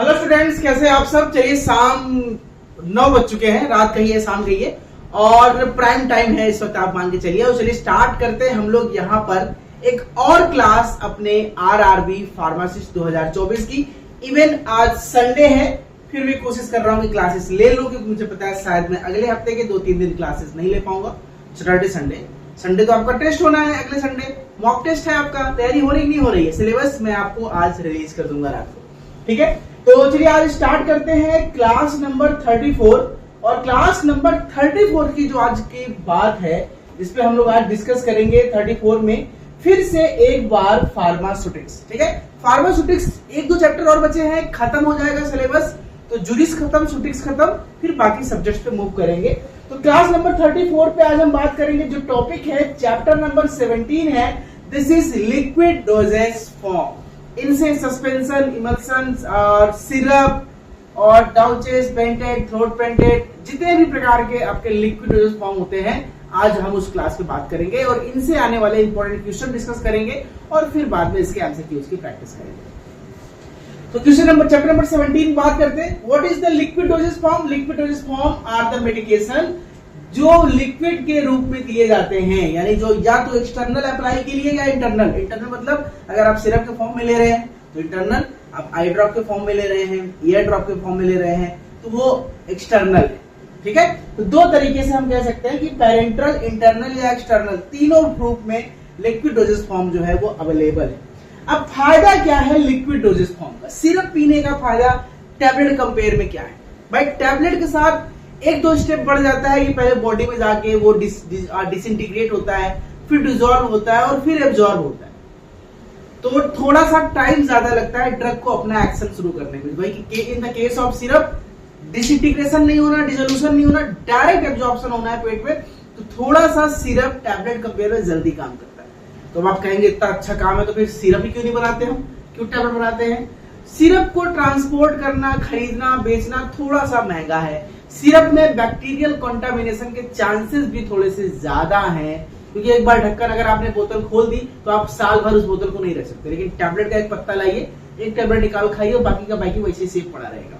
Hello students, कैसे आप सब। चलिए, शाम 9 बज चुके हैं, रात कही है शाम कही है और प्राइम टाइम है इस वक्त, आप मान के चलिए। और चलिए स्टार्ट करते हैं हम लोग यहाँ पर एक और क्लास अपने आरआरबी फार्मासिस्ट 2024 की। इवन आज संडे है, फिर भी कोशिश कर रहा हूँ कि क्लासेस ले लूं, क्योंकि मुझे पता है शायद मैं अगले हफ्ते के 2-3 दिन क्लासेस नहीं ले पाऊंगा। सैटरडे संडे तो आपका टेस्ट होना है, अगले संडे मॉक टेस्ट है आपका। तैयारी हो रही नहीं हो रही है, सिलेबस मैं आपको आज रिलीज कर दूंगा रात को, ठीक है। तो चलिए आज स्टार्ट करते हैं क्लास नंबर 34। और क्लास नंबर 34 की जो आज की बात है, इस पे हम लोग आज डिस्कस करेंगे 34 में फिर से एक बार फार्मास्यूटिक्स, ठीक है। फार्मास्यूटिक्स 1-2 चैप्टर और बचे हैं, खत्म हो जाएगा सिलेबस। तो जुरिस खत्म, सुटिक्स खत्म, फिर बाकी सब्जेक्ट्स पे मूव करेंगे। तो क्लास नंबर 34 पे आज हम बात करेंगे। जो टॉपिक है चैप्टर नंबर 17 है, this is liquid dosage form. इनसे सस्पेंशन, इमल्सन और सिरप और डाउचेस, पेंटेड, थ्रोट पेंटेड, जितने भी प्रकार के आपके लिक्विड डोजेज फॉर्म होते हैं, आज हम उस क्लास पे बात करेंगे और इनसे आने वाले इंपॉर्टेंट क्वेश्चन डिस्कस करेंगे और फिर बाद में इसके एमसीक्यूज की प्रैक्टिस करेंगे। तो क्वेश्चन नंबर चैप्टर नंबर 17 बात करते हैं। What is the liquid dosage form? Liquid dosage form are the medication जो लिक्विड के रूप में दिए जाते हैं, यानी जो या तो एक्सटर्नल अप्लाई के लिए या इंटरनल। इंटरनल मतलब अगर आप सिरप के फॉर्म में ले रहे हैं तो इंटरनल, आप आई ड्रॉप के फॉर्म में ले रहे हैं, ईयर ड्रॉप के फॉर्म में ले रहे हैं तो वो एक्सटर्नल है, ठीक है। तो दो तरीके से हम कह सकते हैं कि पेरेंट्रल, इंटरनल या एक्सटर्नल, तीनों रूप में लिक्विड डोजेज फॉर्म जो है वो अवेलेबल है। अब फायदा क्या है लिक्विड डोजेज फॉर्म का? सिरप पीने का फायदा टैबलेट कंपेयर में क्या है भाई? टैबलेट के साथ 1-2 स्टेप बढ़ जाता है कि पहले बॉडी में जाके वो डिसइंटीग्रेट होता है, फिर डिसॉल्व होता है और फिर एब्जॉर्ब होता है। तो थोड़ा सा टाइम ज्यादा लगता है ड्रग को अपना एक्शन शुरू करने में। भाई in the case of syrup disintegration नहीं होना, डिसोल्यूशन नहीं होना, डायरेक्ट एब्जॉर्प्शन होना है पेट में। तो थोड़ा सा सिरप टैबलेट कंपेयर में जल्दी काम करता है। तो आप कहेंगे इतना अच्छा काम है तो फिर सिरप ही क्यों नहीं बनाते हम, क्यों टैबलेट बनाते हैं? सिरप को ट्रांसपोर्ट करना, खरीदना, बेचना थोड़ा सा महंगा है। सिरप में बैक्टीरियल कंटामिनेशन के चांसेस भी थोड़े से ज्यादा हैं, क्योंकि एक बार ढक्कन अगर आपने बोतल खोल दी तो आप साल भर उस बोतल को नहीं रख सकते। लेकिन टैबलेट का एक पत्ता लाइए, एक टैबलेट निकाल खाइए और बाकी का बाकी वैसे सेफ पड़ा रहेगा,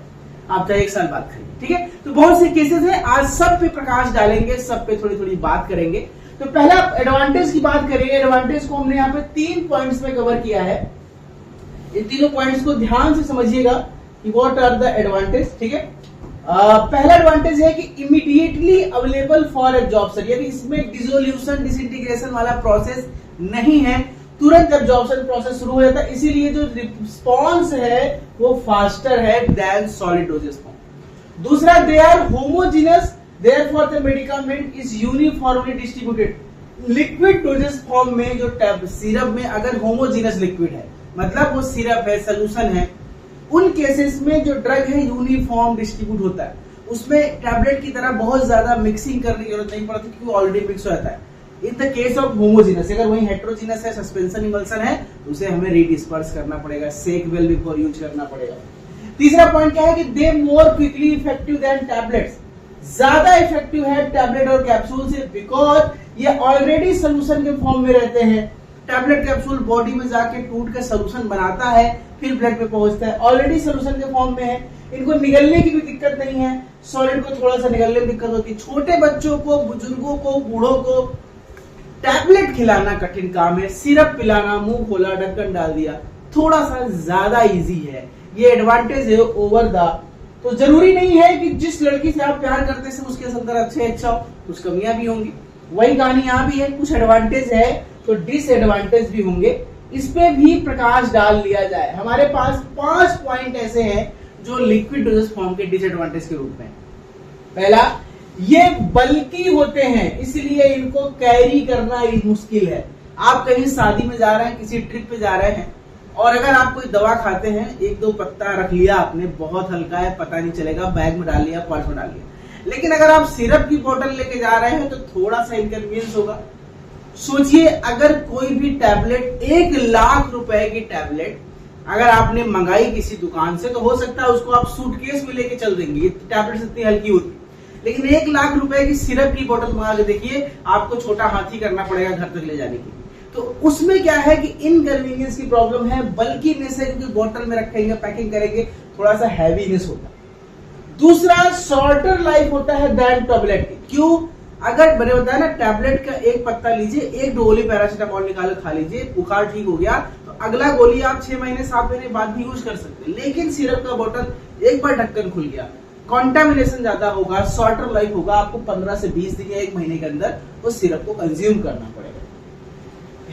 आप चाहे 1 साल बाद खाइए, ठीक है। तो बहुत से केसेस है, आज सब पे प्रकाश डालेंगे, सब पे थोड़ी थोड़ी बात करेंगे। तो पहला एडवांटेज की बात करेंगे। एडवांटेज को हमने यहाँ पे 3 पॉइंट्स में कवर किया है। इन तीनों पॉइंट्स को ध्यान से समझिएगा कि व्हाट आर द एडवांटेज, ठीक है। पहला एडवांटेज है कि इमीडिएटली अवेलेबल फॉर एब्जॉर्प्शन, यानी इसमें डिसोल्यूशन, डिसइंटीग्रेशन वाला प्रोसेस नहीं है, तुरंत एब्जॉर्प्शन प्रोसेस शुरू हो जाता है। इसीलिए जो रिस्पॉन्स है वो फास्टर है देन सॉलिड डोजेज फॉर्म। दूसरा, they are homogeneous, therefore the medicament is uniformly distributed। Liquid dosage form में जो सिरप में अगर होमोजेनस लिक्विड है, मतलब वो सिरप है, सोल्यूशन है, उन केसेस में जो ड्रग है यूनिफॉर्म डिस्ट्रीब्यूट होता है। उसमें टैबलेट की तरह बहुत ज्यादा मिक्सिंग करने की जरूरत नहीं पड़ती, क्योंकि ऑलरेडी मिक्स हो जाता है। In the case of homogeneous, अगर वही हेट्रोजीनस है, सस्पेंशन, इमल्सन है, तो उसे हमें रीडिस्पर्स करना पड़ेगा, सेक वेल बिफोर यूज करना पड़ेगा। तीसरा पॉइंट क्या है कि they more quickly effective than tablets. ज्यादा इफेक्टिव है टैबलेट और कैप्सूल से, बिकॉज ये ऑलरेडी सोल्यूशन के फॉर्म में रहते हैं। टैबलेट कैप्सूल बॉडी में जाके टूट के सोल्यूशन बनाता है, फिर ब्लड में पहुंचता है, ऑलरेडी सोल्यूशन के फॉर्म में है। इनको निगलने की भी दिक्कत नहीं है, सॉलिड को थोड़ा सा निगलने में दिक्कत होती है। छोटे बच्चों को, बुजुर्गों को, बूढ़ों को टैबलेट खिलाना कठिन काम है, सिरप पिलाना, मुंह खोला, ढक्कन डाल दिया, थोड़ा सा ज्यादा इजी है। ये एडवांटेज है ओवर द। तो जरूरी नहीं है कि जिस लड़की से आप प्यार करते हैं उसके अंदर अच्छा हो, कुछ कमियां भी होंगी। वही कहानी यहाँ भी है, कुछ एडवांटेज है तो डिसएडवांटेज भी होंगे। इस पे भी प्रकाश डाल लिया जाए। हमारे पास 5 पॉइंट ऐसे हैं जो लिक्विड डोजेज फॉर्म के डिसएडवांटेज के रूप में। पहला, ये बल्की होते हैं, इसलिए इनको कैरी करना मुश्किल है। आप कहीं शादी में जा रहे हैं, किसी ट्रिप पे जा रहे हैं, और अगर आप कोई दवा खाते हैं, 1-2 पत्ता रख लिया आपने, बहुत हल्का है, पता नहीं चलेगा, बैग में डाल लिया, पर्स में डाल लिया। लेकिन अगर आप सिरप की बोतल लेके जा रहे हैं तो थोड़ा सा इनकन्वीनियंस होगा। सोचिए, अगर कोई भी टैबलेट, 1 लाख रुपए की टैबलेट अगर आपने मंगाई किसी दुकान से, तो हो सकता है उसको आप सूटकेस में लेके चल देंगे, टैबलेट इतनी हल्की होती। लेकिन 1 लाख रुपए की सिरप की बोतल मंगा के देखिए, आपको छोटा हाथी करना पड़ेगा घर तक ले जाने के लिए। तो उसमें क्या है कि इनकन्वीनियंस की प्रॉब्लम है, बल्कीनेस है क्योंकि बोतल में रखेंगे, पैकिंग करेंगे, थोड़ा सा हैवीनेस होता है। दूसरा, शॉर्टर लाइफ होता है दैन टैबलेट। क्यों? अगर मैंने बताया ना, टैबलेट का एक पत्ता लीजिए, एक गोली पैरासीटामोल निकाल खा लीजिए, बुखार ठीक हो गया, तो अगला गोली आप 6 महीने 7 महीने बाद भी यूज कर सकते हैं। लेकिन सिरप का बोतल एक बार ढक्कन खुल गया, कॉन्टेमिनेशन ज्यादा होगा, शॉर्टर लाइफ होगा, आपको 15 से 20 दिन या 1 महीने के अंदर उस सिरप को कंज्यूम करना पड़ेगा।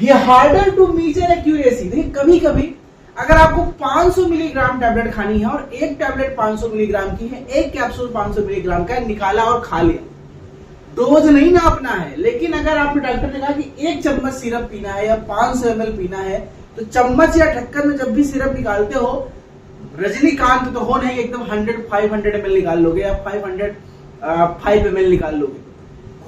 ये हार्डर टू मेजर एक्यूरेसी। देखिए, कभी कभी अगर आपको 500 मिलीग्राम टैबलेट खानी है और एक टैबलेट 500 मिलीग्राम की है, एक कैप्सूल 500 मिलीग्राम का है, निकाला और खा लिया, डोज नहीं नापना है। लेकिन अगर आपने डॉक्टर ने कहा कि 1 चम्मच सिरप पीना है या 500 ml पीना है, तो चम्मच या ढक्कन में जब भी सिरप निकालते हो, रजनीकांत तो हो नहीं, एकदम 500 ml निकाल लोगे या 505 ml निकाल लोगे।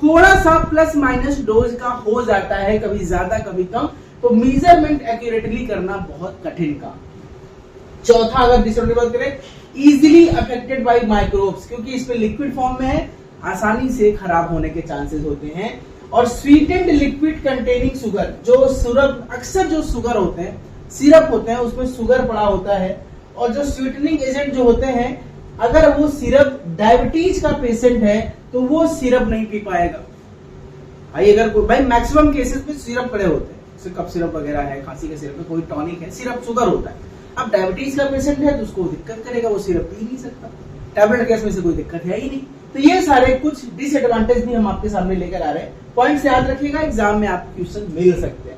थोड़ा सा प्लस माइनस डोज का हो जाता है, कभी ज्यादा कभी कम, तो मेजरमेंट एक्यूरेटली करना बहुत कठिन काम। चौथा, अगर डिसऑर्डर बात करें, इजीली अफेक्टेड बाय माइक्रोब्स, क्योंकि इसमें लिक्विड फॉर्म में है, आसानी से खराब होने के चांसेस होते हैं। और स्वीटेंड लिक्विड कंटेनिंग शुगर, जो सिरप, अक्सर जो शुगर होते हैं, सिरप होते हैं, उसमें शुगर पड़ा होता है। और जो स्वीटनिंग एजेंट जो होते हैं, अगर वो सिरप डायबिटीज का पेशेंट है तो वो सिरप नहीं पी पाएगा। भाई अगर कोई, भाई मैक्सिमम केसेस में सिरप पड़े होते हैं, जैसे कफ सिरप वगैरह है, खांसी का सिरप है, कोई टॉनिक है, सिरप शुगर होता है। अब डायबिटीज का पेशेंट है तो उसको दिक्कत करेगा, वो सिरप पी नहीं सकता। टैबलेट केस में से कोई दिक्कत है ही नहीं। तो ये सारे कुछ डिसएडवांटेज भी हम आपके सामने लेकर आ रहे हैं। पॉइंट्स याद रखिएगा, एग्जाम में आपको क्वेश्चन मिल सकते हैं।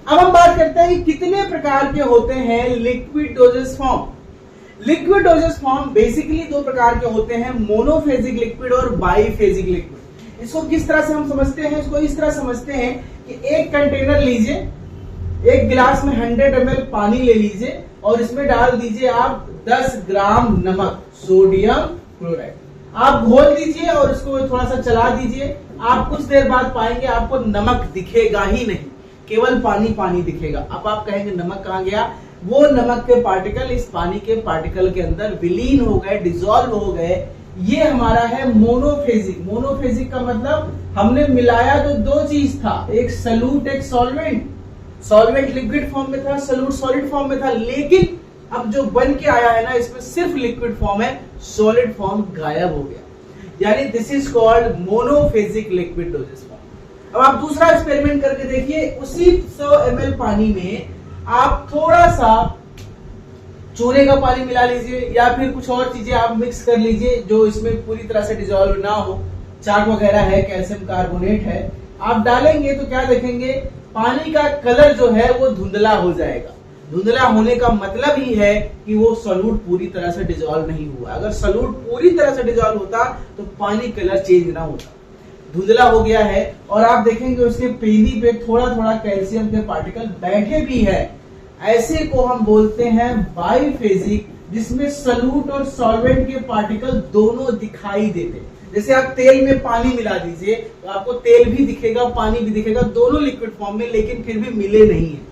अब हम बात करते हैं कि कितने प्रकार के होते हैं liquid dosage form. Liquid dosage form basically 2 प्रकार के होते हैं, मोनोफेजिक लिक्विड और बाईफेजिक लिक्विड। इसको किस तरह से हम समझते हैं? इसको इस तरह समझते हैं कि एक कंटेनर लीजिए, एक गिलास में 100 ml पानी ले लीजिए और इसमें डाल दीजिए आप 10 ग्राम नमक, सोडियम क्लोराइड। आप घोल दीजिए और इसको थोड़ा सा चला दीजिए। आप कुछ देर बाद पाएंगे आपको नमक दिखेगा ही नहीं, केवल पानी पानी दिखेगा। अब आप कहेंगे नमक कहां गया? वो नमक के पार्टिकल इस पानी के पार्टिकल के अंदर विलीन हो गए, डिसॉल्व हो गए। ये हमारा है मोनोफेजिक। मोनोफेजिक का मतलब हमने मिलाया तो 2 चीज था, एक सॉल्यूट एक सॉल्वेंट। सॉल्वेंट लिक्विड फॉर्म में था, सॉल्यूट सॉलिड फॉर्म में था। लेकिन अब जो बन के आया है ना, इसमें सिर्फ लिक्विड फॉर्म है, सॉलिड फॉर्म गायब हो गया। यानी this is called monophasic liquid dosage form. अब आप दूसरा एक्सपेरिमेंट करके देखिए, उसी 100 ml पानी में आप थोड़ा सा चूने का पानी मिला लीजिए या फिर कुछ और चीजें आप मिक्स कर लीजिए जो इसमें पूरी तरह से डिसॉल्व ना हो। चाक वगैरह है, कैल्शियम कार्बोनेट है, आप डालेंगे तो क्या देखेंगे? पानी का कलर जो है वो धुंधला हो जाएगा। धुंधला होने का मतलब ही है कि वो सॉल्यूट पूरी तरह से डिसॉल्व नहीं हुआ। अगर सॉल्यूट पूरी तरह से डिसॉल्व होता तो पानी कलर चेंज ना होता। धुंधला हो गया है और आप देखेंगे उसके पीली पे थोड़ा थोड़ा कैल्शियम के पार्टिकल बैठे भी है। ऐसे को हम बोलते हैं बाईफेजिक, जिसमें सॉल्यूट और सॉल्वेंट के पार्टिकल दोनों दिखाई देते। जैसे आप तेल में पानी मिला दीजिए तो आपको तेल भी दिखेगा, पानी भी दिखेगा, दोनों लिक्विड फॉर्म में, लेकिन फिर भी मिले नहीं है।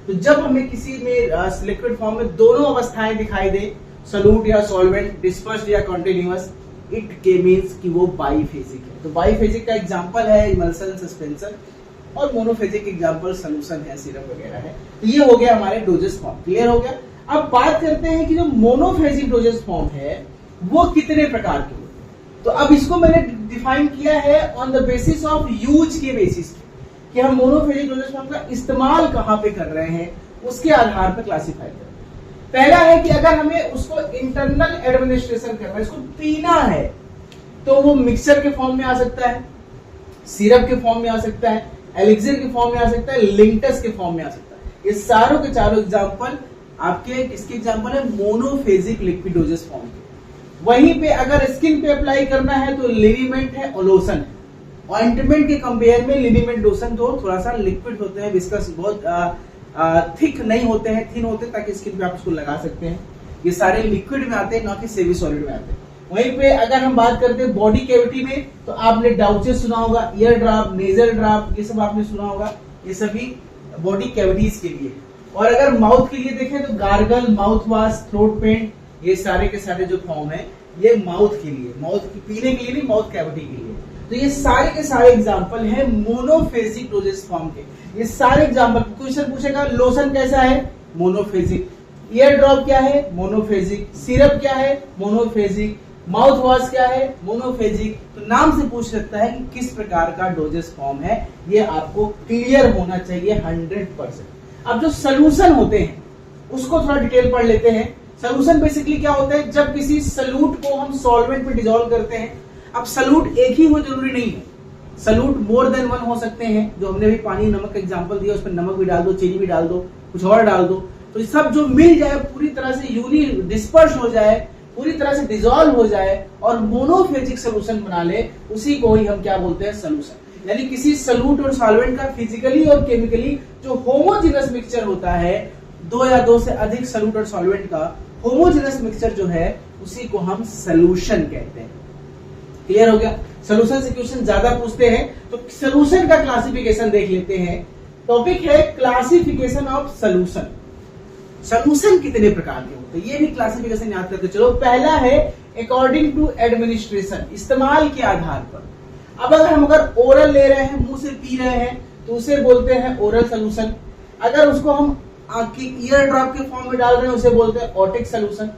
तो जब हमें किसी में लिक्विड फॉर्म में दोनों अवस्थाएं दिखाई दे, सॉल्यूट या सॉल्वेंट, डिस्पर्स्ड या कॉन्टिन्यूअस, इट के मीन्स कि वो बाईफेजिक है। तो बाईफेजिक का एग्जांपल है इमल्सन, सस्पेंशन, और मोनोफेजिक एग्जांपल सॉल्यूशन है, सिरप वगैरह है। तो ये हो गया हमारे डोजेस फॉर्म। क्लियर हो गया? अब बात करते हैं कि जो मोनोफेजिक डोजेस फॉर्म है वो कितने प्रकार के होते हैं। तो अब इसको मैंने डिफाइन किया है on the basis of use के बेसिस कि हम मोनोफेजिक डोजेस फॉर्म का इस्तेमाल कहां पे कर रहे हैं, उसके आधार पर क्लासिफाई करते हैं। पहला है कि अगर हमें उसको इंटरनल एडमिनिस्ट्रेशन करना है, इसको पीना है, तो वो मिक्सचर के फॉर्म में आ सकता है, सिरप के फॉर्म में आ सकता है, एलिक्सिर के फॉर्म में आ सकता है, लिंटस के फॉर्म में आ सकता है। ये सारों के चारों एग्जांपल आपके किसके एग्जांपल है? मोनोफेजिक लिक्विड डोजेस फॉर्म के। वहीं पे अगर स्किन पे अप्लाई करना है तो लिनीमेंट है और लोशन है। ऑइंटमेंट के कंपेयर में लिनीमेंट लोशन तो थोड़ा सा लिक्विड होते हैं, विस्कस, बहुत थिक नहीं होते हैं, थिन होते हैं, ताकि स्किन पे आप उसको लगा सकते हैं। ये सारे लिक्विड में आते हैं, ना कि सेमी सॉलिड में आते हैं। वहीं पे अगर हम बात करते हैं बॉडी कैविटी में, तो आपने डाउचेस सुना होगा, ईयर ड्रॉप, नेजल ड्रॉप, ये सब आपने सुना होगा। ये सभी बॉडी कैविटीज के लिए। और अगर माउथ के लिए देखें तो gargle, mouth wash, throat paint, ये सारे के सारे जो फॉर्म है ये माउथ के लिए, माउथ की पीने के लिए नहीं, माउथ कैविटी के लिए। तो ये सारे के सारे एग्जांपल हैं मोनोफेजिक डोजेस फॉर्म के। ये सारे एग्जांपल क्वेश्चन पूछेगा, लोशन कैसा है, मोनोफेजिक, ईयर ड्रॉप क्या है, मोनोफेजिक, सिरप क्या है, मोनोफेजिक, माउथ वॉश क्या है, मोनोफेजिक। तो नाम से पूछ सकता है कि किस प्रकार का डोजेस फॉर्म है, ये आपको क्लियर होना चाहिए 100%। अब जो सोल्यूशन होते हैं उसको थोड़ा डिटेल पढ़ लेते हैं। सोल्यूशन बेसिकली क्या होता है, जब किसी सॉल्यूट को हम सॉल्वेंट में डिसॉल्व करते हैं। अब सॉल्यूट एक ही हो जरूरी नहीं है, सॉल्यूट मोर देन वन हो सकते हैं। जो हमने भी पानी नमक का एग्जांपल दिया, उसमें नमक भी डाल दो, चीनी भी डाल दो, कुछ और डाल दो, तो सब जो मिल जाए पूरी तरह से यूनि डिस्पर्स हो जाए, पूरी तरह से डिसॉल्व हो जाए और मोनोफेजिक सोल्यूशन बना ले, उसी को ही हम क्या बोलते हैं, सोल्यूशन। यानी किसी सॉल्यूट और सॉल्वेंट का फिजिकली और केमिकली जो होमोजेनस मिक्सचर होता है, दो या दो से अधिक सॉल्यूट और सॉल्वेंट का होमोजेनस मिक्सचर जो है, उसी को हम सोल्यूशन कहते हैं। क्लियर हो गया। सोल्यूशन से क्वेश्चन ज्यादा पूछते हैं, तो सोल्यूशन का क्लासिफिकेशन देख लेते हैं। टॉपिक है क्लासिफिकेशन ऑफ सोल्यूशन। सोल्यूशन कितने प्रकार के होते हैं, ये भी क्लासिफिकेशन याद करके चलो। पहला है अकॉर्डिंग टू एडमिनिस्ट्रेशन, इस्तेमाल के आधार पर। अब अगर ओरल ले रहे हैं, मुंह से पी रहे हैं, तो उसे बोलते हैं ओरल सोल्यूशन। अगर उसको हम ईयर ड्रॉप के फॉर्म में डाल रहे हैं, उसे बोलते हैं ऑटिक सोल्यूशन।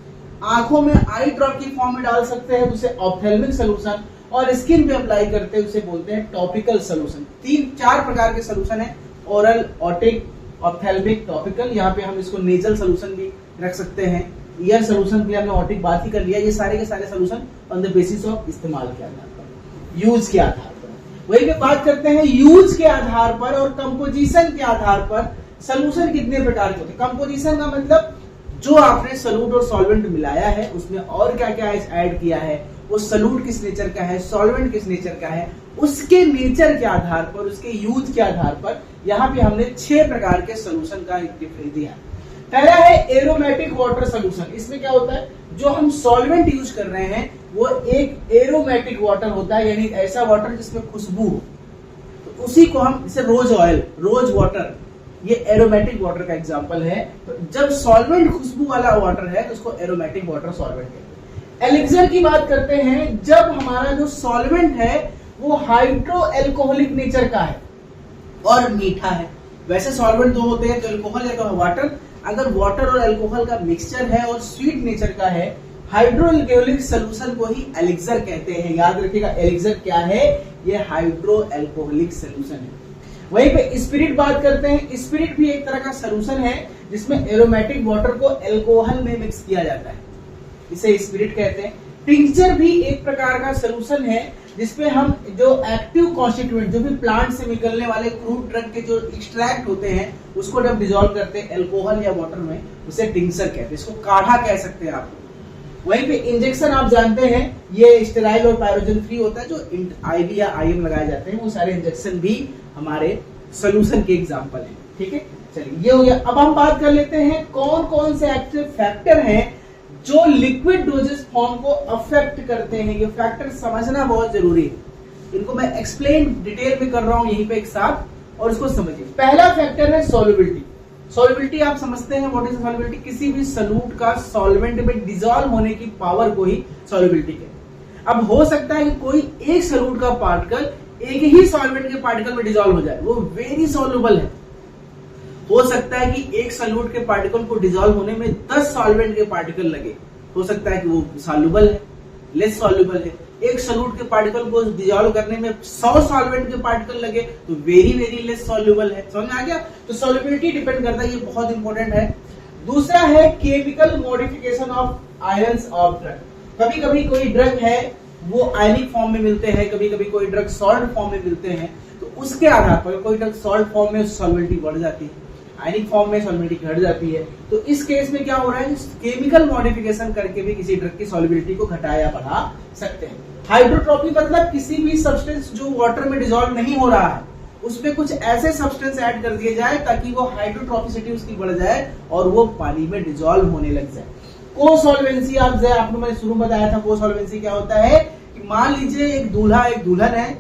आंखों में आई ड्रॉप की फॉर्म में डाल सकते हैं, उसे ऑप्थेल्मिक सोल्यूशन। और स्किन पे अप्लाई करते हैं, उसे बोलते हैं टॉपिकल सोल्यूशन। 3-4 प्रकार के सोल्यूशन है, ओरल, ऑटिक, ऑप्थेल्मिक, टॉपिकल। यहाँ पे हम इसको नेजल सोल्यूशन भी रख सकते हैं। ईयर सोल्यूशन भी हमने ऑटिक बात ही कर लिया। ये सारे के सारे solution on the basis of इस्तेमाल के आधार पर, यूज के आधार पर। वही पे बात करते हैं यूज के आधार पर और कंपोजिशन के आधार पर सोल्यूशन कितने प्रकार के होते हैं। कंपोजिशन का मतलब जो आपने सॉल्यूट और सॉल्वेंट मिलाया है, उसमें और क्या क्या ऐड किया है, वो सॉल्यूट किस नेचर का है, सॉल्वेंट किस नेचर का है, उसके नेचर के आधार पर, उसके यूज के आधार पर यहाँ पे हमने 6 प्रकार के सोल्यूशन का डिफरेंस दिया। पहला है एरोमेटिक वाटर सोल्यूशन। इसमें क्या होता है, जो हम सॉल्वेंट यूज कर रहे हैं वो एक एरोमेटिक वाटर होता है, यानी ऐसा वाटर जिसमें खुशबू हो, तो उसी को हम, जैसे रोज ऑयल, रोज वाटर, ये एरोमेटिक वाटर का एग्जांपल है। तो जब सॉल्वेंट खुशबू वाला वाटर है तो उसको एरोमेटिक वाटर सॉल्वेंट कहते हैं। एलिक्सर की बात करते हैं, जब हमारा जो सॉल्वेंट है वो हाइड्रो एल्कोहलिक नेचर का है और मीठा है। वैसे सॉल्वेंट दो होते हैं, तो एल्कोहल या तो वाटर। अगर वाटर और एल्कोहल का मिक्सचर है और स्वीट नेचर का है, हाइड्रो एल्कोहलिक सोल्यूशन को ही एलिक्सर कहते हैं। याद रखिएगा, एलिक्सर क्या है, ये हाइड्रो एल्कोहलिक सोल्यूशन है। वहीं पे स्पिरिट बात करते हैं। स्पिरिट भी एक तरह का सोल्यूशन है जिसमें एरोमेटिक वाटर को एल्कोहल में मिक्स किया जाता है, इसे स्पिरिट कहते हैं। टिंचर भी एक प्रकार का सोल्यूशन है जिसमें हम जो एक्टिव कॉन्स्टिट्यूएंट, जो भी प्लांट से निकलने वाले क्रूड ड्रग के जो एक्सट्रैक्ट होते हैं, उसको जब डिसॉल्व करते हैं एल्कोहल या वाटर में, उसे टिंचर कहते हैं। इसको काढ़ा कह सकते हैं आप। वहीं पे इंजेक्शन आप जानते हैं, ये स्टेराइल और पायरोजन फ्री होता है। जो आईवी या आईएम लगाए जाते हैं, वो सारे इंजेक्शन भी हमारे सोल्यूशन के एग्जांपल हैं। ठीक है, चलिए ये हो गया। अब हम बात कर लेते हैं कौन कौन से एक्टिव फैक्टर हैं जो लिक्विड डोजेस फॉर्म को अफेक्ट करते हैं। ये फैक्टर समझना बहुत जरूरी है, इनको मैं एक्सप्लेन डिटेल में कर रहा हूं यहीं पे एक साथ, और इसको समझिए। पहला फैक्टर है सॉल्युबिलिटी। सॉल्युबिलिटी आप समझते हैं, व्हाट इज सॉल्युबिलिटी, किसी भी सॉल्यूट का सॉल्वेंट में डिसॉल्व होने की पावर को ही सॉल्युबिलिटी कहते हैं। अब हो सकता है कि कोई एक सॉल्यूट का पार्टिकल एक ही सॉल्वेंट के पार्टिकल में डिसॉल्व हो जाए, वो वेरी सॉल्युबल है। हो सकता है कि एक सॉल्यूट के पार्टिकल को डिसॉल्व होने में 10 सॉल्वेंट के पार्टिकल लगे, हो सकता है कि वो सॉल्युबल है, लेस सॉल्युबल है। एक सॉल्यूट के पार्टिकल को डिसॉल्व करने में 100 सॉल्वेंट के पार्टिकल लगे, तो वेरी वेरी लेस सॉल्युबल है। समझ में आ गया। तो सॉल्युबिलिटी डिपेंड करता है, ये बहुत इंपॉर्टेंट है। दूसरा है chemical modification of ions of drug. कभी कभी कोई ड्रग है वो आयनिक फॉर्म में मिलते हैं, कभी कभी कोई ड्रग सॉल्ट फॉर्म में मिलते हैं, तो उसके आधार पर कोई ड्रग सॉल्ट फॉर्म में सॉल्युबिलिटी बढ़ जाती है, आयनिक फॉर्म में सॉल्युबिलिटी घट जाती है। तो इस केस में क्या हो रहा है, केमिकल मॉडिफिकेशन करके भी किसी ड्रग की सॉल्युबिलिटी को घटा या बढ़ा सकते हैं। हाइड्रोट्रॉपी मतलब किसी भी सब्सटेंस जो वाटर में डिसॉल्व नहीं हो रहा है, उसमें कुछ ऐसे सब्सटेंस ऐड कर दिए जाए ताकि वो हाइड्रोट्रॉपिसिटी उसकी बढ़ जाए और वो पानी में डिसॉल्व होने लग जाए। कोसॉल्वेंसी आपने मैंने शुरू में बताया था। कोसॉल्वेंसी क्या होता है कि मान लीजिए एक दूल्हा एक दुल्हन है,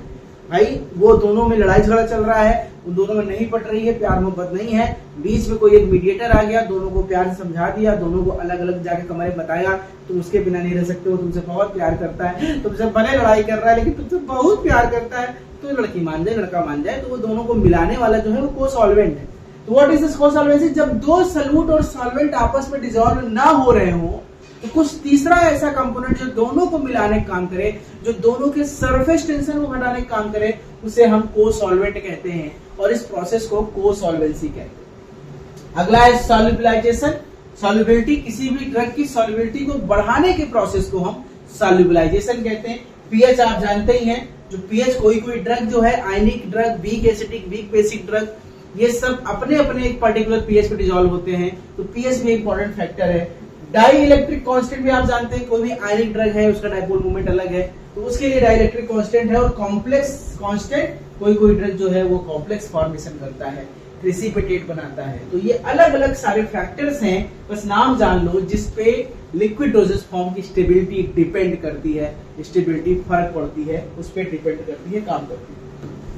भाई वो दोनों में लड़ाई झगड़ा चल रहा है, उन दोनों में नहीं पट रही है, प्यार मोहब्बत नहीं है, बीच में कोई एक मीडिएटर आ गया, दोनों को प्यार से समझा दिया, दोनों को अलग अलग जाके कमरे बताया तुम उसके बिना नहीं रह सकते हो, तुमसे बहुत प्यार करता है, तुमसे भले लड़ाई कर रहा है लेकिन तुमसे बहुत प्यार करता है, तो लड़की मान जाए लड़का मान जाए, तो वो दोनों को मिलाने वाला जो है वो को-सॉल्वेंट है। तो व्हाट इज दिस को-सॉल्वेंसी? जब दो सॉल्यूट और सॉल्वेंट आपस में डिसॉल्व ना हो रहे हो तो कुछ तीसरा ऐसा कंपोनेंट जो दोनों को मिलाने का काम करे, जो दोनों के सरफेस टेंशन को घटाने का काम करे, उसे हम को-सॉल्वेंट कहते हैं और इस प्रोसेस को को-सॉल्वेंसी कहते हैं। अगला है सॉल्युबलाइजेशन। सॉल्युबिलिटी, किसी भी ड्रग की सॉल्युबिलिटी को बढ़ाने के प्रोसेस को हम सॉल्युबलाइजेशन कहते हैं। पीएच आप जानते ही हैं, जो पीएच कोई ड्रग जो है ionic drug, weak acidic, weak basic drug, ये सब अपने अपने एक पर्टिकुलर पीएच पे डिसॉल्व होते हैं, तो पीएच भी इंपॉर्टेंट फैक्टर है। डाई इलेक्ट्रिक कांस्टेंट भी आप जानते हैं, कोई भी आयनिक ड्रग है उसका डाइपोल मोमेंट अलग है, तो उसके लिए डाई इलेक्ट्रिक कांस्टेंट है। और कॉम्प्लेक्स कांस्टेंट, कोई ड्रग जो है वो कॉम्प्लेक्स फॉर्मेशन करता है, प्रेसिपिटेट बनाता है। तो ये अलग अलग सारे फैक्टर्स हैं, बस नाम जान लो, जिसपे लिक्विड डोजेस फॉर्म की स्टेबिलिटी डिपेंड करती है, स्टेबिलिटी फर्क पड़ती है, उस पर डिपेंड करती है, काम करती है।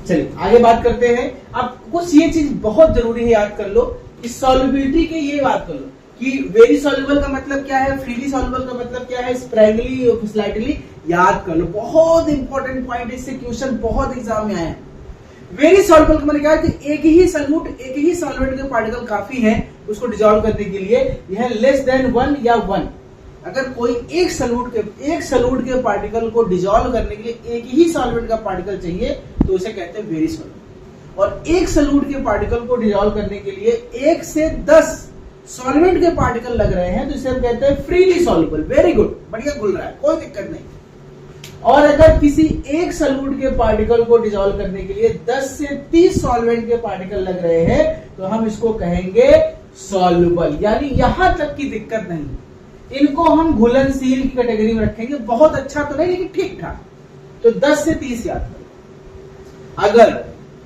चलिए आगे बात करते हैं। अब कुछ ये चीज बहुत जरूरी है, याद कर लो कि सॉल्युबिलिटी के ये बात कर लो कि वेरी सॉल्युबल का मतलब क्या है, फ्रीली सॉल्युबल का मतलब क्या है, स्प्रैंगली और स्लाइटली, याद कर लो, बहुत इंपॉर्टेंट पॉइंट, इससे क्वेश्चन बहुत एग्जाम में आया है। वेरी सॉल्युबल का मतलब क्या है कि एक ही सॉल्यूट, एक ही सॉल्वेंट के पार्टिकल काफी है उसको डिसॉल्व करने के लिए, यह लेस देन 1 या 1। अगर कोई एक सॉल्यूट के पार्टिकल को डिसॉल्व करने के लिए एक ही सॉल्वेंट का पार्टिकल चाहिए तो उसे कहते हैं वेरी सॉल्युबल। और एक सॉल्यूट के पार्टिकल को डिसॉल्व करने के लिए 1 से 10 सॉल्वेंट के पार्टिकल लग रहे हैं तो इसे हम कहते हैं फ्रीली सॉल्युबल। वेरी गुड, बढ़िया घुल रहा है, कोई दिक्कत नहीं। और अगर किसी एक सॉल्यूट के पार्टिकल को डिसॉल्व करने के लिए 10 से 30 सॉल्वेंट के पार्टिकल लग रहे हैं तो हम इसको कहेंगे सॉल्युबल, यानी यहां तक की दिक्कत नहीं। इनको हम घुलनशील की कैटेगरी में रखेंगे, बहुत अच्छा तो नहीं लेकिन ठीक ठाक। तो 10 से 30 याद करो। अगर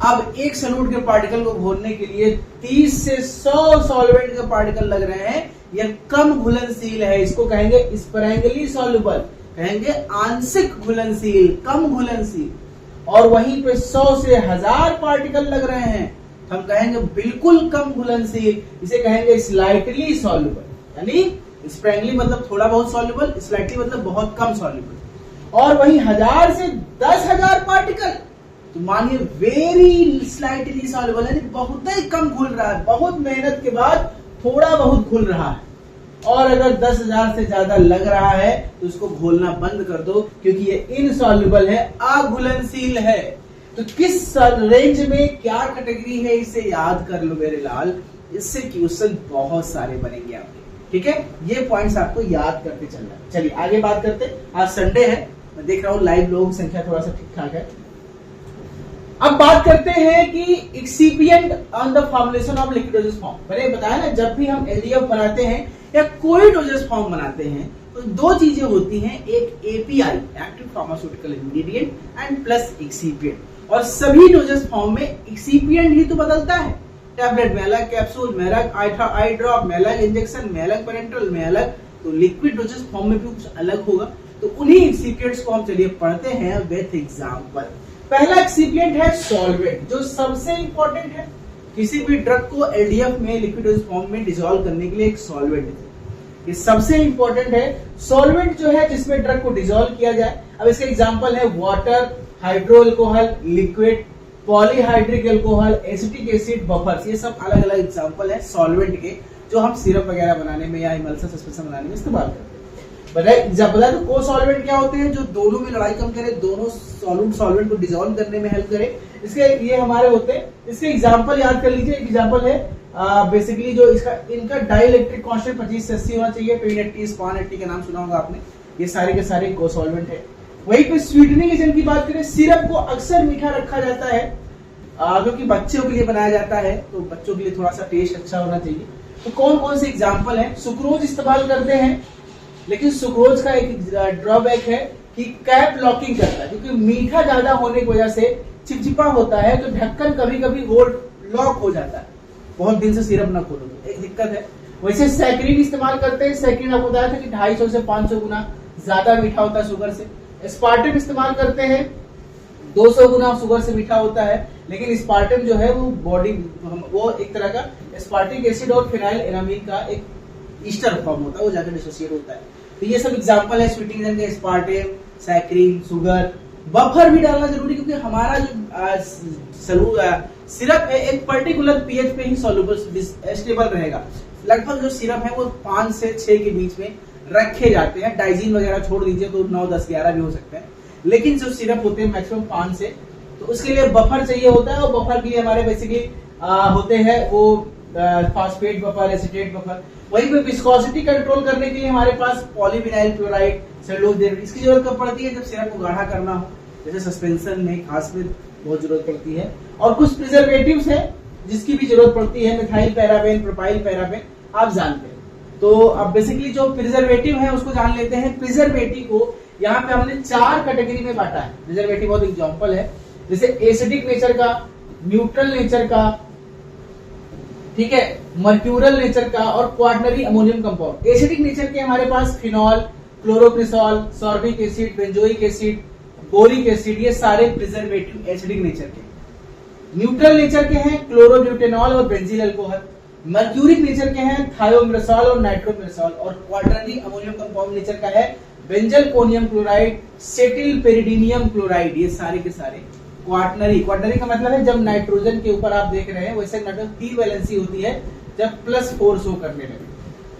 अब एक सॉल्यूट के पार्टिकल को घोलने के लिए 30 से 100 सॉल्वेंट के पार्टिकल लग रहे हैं, यह कम घुलनशील है, इसको कहेंगे स्प्रैंगली सॉल्युबल, कहेंगे आंशिक घुलनशील, कम घुलनशील। और वहीं पे 100 से 1000 पार्टिकल लग रहे हैं, हम कहेंगे बिल्कुल कम घुलनशील, इसे कहेंगे स्लाइटली सॉल्युबल। यानी स्प्रैंगली मतलब थोड़ा बहुत सॉल्युबल, स्लाइटली मतलब बहुत कम सॉल्युबल। और वहीं 1000 से 10,000 पार्टिकल तो मानिए वेरी स्लाइटली सॉल्युबल, यानी बहुत ही कम घुल रहा है, बहुत मेहनत के बाद थोड़ा बहुत घुल रहा है। और अगर 10,000 से ज्यादा लग रहा है तो उसको घोलना बंद कर दो, क्योंकि ये इनसॉल्युबल है, अघुलनशील है। तो किस रेंज में क्या कैटेगरी है इसे याद कर लो मेरे लाल, इससे क्वेश्चन बहुत सारे बनेंगे आपके, ठीक है। ये पॉइंट्स आपको याद करते चलना। चलिए आगे बात करते। आज संडे है, मैं देख रहा हूँ लाइव लोगों की संख्या थोड़ा सा ठीक ठाक है। अब बात करते हैं कि excipient on the formulation of liquid dosage form. मैंने बताया ना, जब भी हम एलडीएफ बनाते हैं या कोई डोजेस फॉर्म बनाते हैं तो दो चीजें होती हैं, एक API active pharmaceutical ingredient and plus excipient. और सभी डोजेस फॉर्म में एक्सिपिएंट ही तो बदलता है, टैबलेट में अलग, कैप्सूल में अलग, आई ड्रॉप में अलग, इंजेक्शन में अलग, पेरेंटल में अलग, तो लिक्विड डोजेस फॉर्म में भी कुछ अलग होगा। तो उन्हीं एक्सिपिएंट्स को हम चलिए पढ़ते हैं विथ एग्जांपल। पहला एक्सिपिएंट है सॉल्वेंट, जो सबसे इंपॉर्टेंट है। किसी भी ड्रग को एलडीएफ में लिक्विड डोजेस फॉर्म में डिसॉल्व करने के लिए एक सॉल्वेंट है, ये सबसे इंपॉर्टेंट है। सॉल्वेंट जो है जिसमें ड्रग को डिसॉल्व किया जाए, अब इसके एग्जांपल है water, hydro alcohol, liquid, polyhydric alcohol, acetic acid, buffers, ये सब अलग अलग एग्जांपल है सॉल्वेंट के, जो हम सिरप वगैरह बनाने में या इमल्सन सस्पेंशन बनाने में इस्तेमाल करते हैं। बताया तो को सॉल्वेंट क्या होते हैं, जो दोनों में लड़ाई कम करे, दोनों सॉल्वेंट को डिसॉल्व करने में हेल्प करे, इसके ये हमारे होते हैं। इसके एग्जांपल याद कर लीजिए। एक एग्जांपल है बेसिकली जो इनका डाइइलेक्ट्रिक कांस्टेंट 25 से 80 होना चाहिए। पेनिट्टी, स्पानेट्टी का नाम सुना होगा आपने, ये सारे के सारे को सॉल्वेंट है। वहीं पे स्वीटनिंग एजेंट की बात करें, सिरप को अक्सर मीठा रखा जाता है क्योंकि बच्चों के लिए बनाया जाता है, तो बच्चों के लिए थोड़ा सा टेस्ट अच्छा होना चाहिए। तो कौन कौन से एग्जाम्पल है, सुक्रोज इस्तेमाल करते हैं, लेकिन सुक्रोज का एक ड्रॉबैक है कि कैप लॉकिंग करता है, क्योंकि मीठा ज्यादा होने की वजह से चिपचिपा होता है, तो ढक्कन कभी कभी होल्ड लॉक हो जाता है, बहुत दिन से सिरप ना खोलो तो एक दिक्कत है। वैसे सैक्रिन इस्तेमाल करते हैं, सैक्रिन आपको बताया था कि 250 से 500 गुना ज्यादा मीठा होता है शुगर से। एस्पार्टेट इस्तेमाल करते हैं, 200 गुना शुगर से मीठा होता है, लेकिन स्पार्टम जो है वो एक तरह का स्पार्टिक एसिड और फिनाइल एनामिन का एक ईस्टर फॉर्म होता है, वो जाकर डिसोसिएट होता है। तो ये सब एग्जांपल है स्वीटिंग एजेंट के, स्पार्टम, सैक्रिन, शुगर। बफर भी डालना जरूरी, क्योंकि हमारा जो सिरप है एक पर्टिकुलर पीएच पे ही सॉल्युबल स्टेबल रहेगा। लगभग जो सिरप है वो 5 से 6 के बीच में रखे जाते हैं। डाइजीन वगैरह छोड़ दीजिए तो 9, 10, 11 भी हो सकते हैं, लेकिन जो सिरप होते हैं मैक्सिमम 5 से। तो उसके लिए बफर चाहिए होता है, और बफर के लिए हमारे बेसिकली होते हैं वो फास्फेट बफर, एसीटेट बफर। वहीं पे विस्कोसिटी कंट्रोल करने के लिए हमारे पास पॉलीविनाइल क्लोराइड, सेलुलोज, इसकी जरूरत कब पड़ती है? जब सिरप को गाढ़ा करना हो, जैसे सस्पेंशन में खास में बहुत जरूरत पड़ती है। और कुछ प्रिजर्वेटिव्स है जिसकी भी जरूरत पड़ती है, मिथाइल पैराबेन, प्रोपाइल पैराबेन, आप जानते हैं। तो अब बेसिकली जो प्रिजर्वेटिव है उसको जान लेते हैं। प्रिजर्वेटिव को यहाँ पे हमने 4 कैटेगरी में बांटा है। प्रिजर्वेटिव बहुत एग्जांपल है, जैसे एसिडिक नेचर का, न्यूट्रल नेचर का, ठीक है, मर्क्यूरल नेचर का और quaternary ammonium compound. Acidic nature के हमारे पास phenol, chlorocresol, sorbic acid, benzoic acid, boric acid, ये सारे प्रिजर्वेटिव एसिडिक नेचर के। न्यूट्रल नेचर के हैं क्लोरोब्यूटेनॉल और बेंजील अल्कोहल। मर्क्यूरिक नेचर के हैं थायोमिरासॉल और नाइट्रोमिरासॉल। और क्वाटरनरी अमोनियम कंपाउंड नेचर का है बेंजलकोनियम क्लोराइड, सेटिल पेरिडीनियम क्लोराइड। ये सारे के सारे क्वाटरनरी। क्वाटरनरी का मतलब है जब नाइट्रोजन के ऊपर आप देख रहे हैं वैसे नाइट्रोजन p वैलेंसी होती है जब +4 शो करने लगे,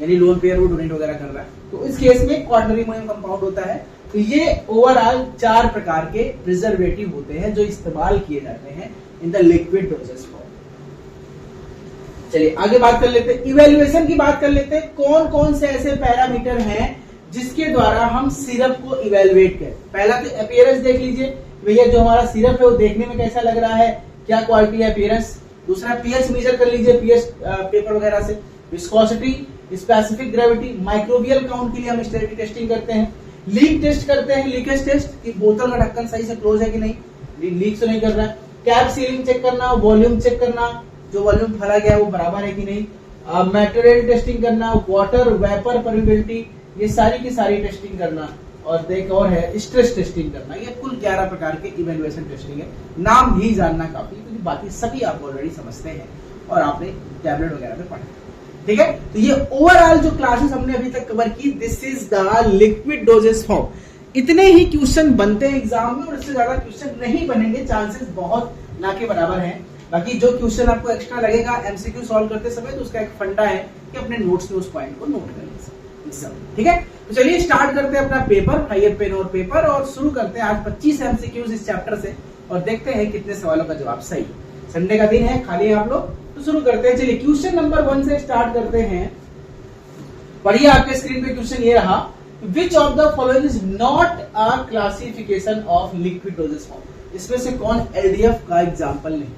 यानी लोन पेयर वो डोनेट वगैरह कर रहा है, तो इस केस में क्वाटरनरी अमोनियम कंपाउंड होता है। तो ये ओवरऑल 4 प्रकार के प्रिजर्वेटिव होते हैं जो इस्तेमाल किए जाते हैं in the liquid dosage form. चलिए आगे बात कर लेते हैं, इवेल्युएशन की बात कर लेते हैं। कौन कौन से ऐसे पैरामीटर हैं जिसके द्वारा हम सिरप को इवेल्युएट करें। पहला तो अपीयरेंस देख लीजिए, भैया जो हमारा सिरप है वो देखने में कैसा लग रहा है, क्या क्वालिटी है अपीयरेंस। दूसरा पीएच मेजर कर लीजिए, पीएच पेपर वगैरह से। Viscosity, specific gravity, microbial count के लिए हम स्टेरिलिटी टेस्टिंग करते हैं। लीक टेस्ट करते हैं, लीकेज टेस्ट कि बोतल का ढक्कन सही से क्लोज है कि नहीं, लीक तो नहीं कर रहा है। कैप सीलिंग चेक करना, वॉल्यूम चेक करना, जो वॉल्यूम भरा गया है वो बराबर है कि नहीं। मैटेरियल टेस्टिंग करना, वाटर वेपर परमिबिलिटी, ये सारी की सारी टेस्टिंग करना। और देख और है स्ट्रेस टेस्टिंग करना। ये कुल 11 प्रकार के इवेल्युएशन टेस्टिंग है। नाम भी जानना काफी, क्योंकि बाकी सभी आप ऑलरेडी समझते हैं और आपने टैबलेट वगैरह में पढ़ा, ठीक है। तो ये ओवरऑल जो क्लासेस हमने अभी तक कवर की, this is the liquid dosage form. इतने ही क्वेश्चन बनते हैं एग्जाम में और इससे ज्यादा क्वेश्चन नहीं बनेंगे, चांसेस बहुत ना के बराबर हैं। बाकी जो क्वेश्चन आपको एक्स्ट्रा लगेगा एमसीक्यू सॉल्व करते समय, तो उसका एक फंडा है कि अपने नोट्स में उस पॉइंट को नोट कर लीजिए, ठीक है। तो चलिए स्टार्ट करते हैं अपना पेपर, हायर पेन और पेपर, और शुरू करते हैं आज 25 एमसीक्यूज इस चैप्टर से, और देखते हैं कितने सवालों का जवाब सही। संडे का दिन है, खाली है आप लोग, तो शुरू करते हैं। चलिए क्वेश्चन नंबर 1 से स्टार्ट करते हैं। पढ़िए, आपके स्क्रीन पे क्वेश्चन ये रहा, विच of the following is not a classification of liquid dosage form. इसमें से कौन एलडीएफ का एग्जाम्पल नहीं?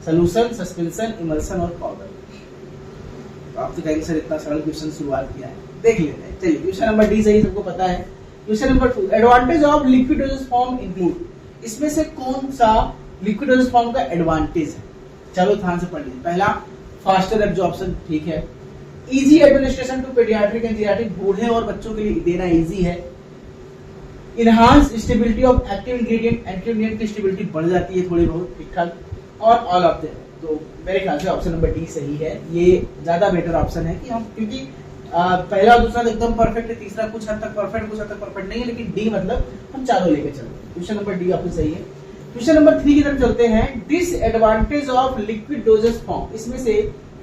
सोल्यूशन, सस्पेंशन, इमल्सन और पाउडर। तो आप तो कहेंगे सर इतना सरल क्वेश्चन शुरुआत किया है, देख लेते हैं। चलिए क्वेश्चन नंबर डी सही सबको पता है। Question number 2, advantage of liquid dosage form include. इसमें से कौन सा लिक्विड डोजेज फॉर्म का एडवांटेज है? चलो ध्यान से पढ़ लीजिए। पहला, फास्टर एब्जॉर्प्शन, ठीक है। Easy administration to paediatric and geriatric, बूढ़े और बच्चों के लिए देना इजी है। Enhance stability of active ingredient, active ingredient की स्टेबिलिटी बढ़ जाती है थोड़ी बहुत, ठीक ठाक। और ऑल ऑफ देम, तो मेरे ख्याल से ऑप्शन नंबर डी सही है। ये ज्यादा बेटर ऑप्शन है कि हम, क्योंकि पहला और दूसरा एकदम परफेक्ट है, तीसरा कुछ हद तक परफेक्ट, कुछ हद तक परफेक्ट नहीं है, लेकिन डी मतलब हम चारों लेके चलते। क्वेश्चन नंबर डी आपको सही है। क्वेश्चन नंबर 3 की तरफ चलते हैं। Disadvantage of liquid dosage form. इसमें से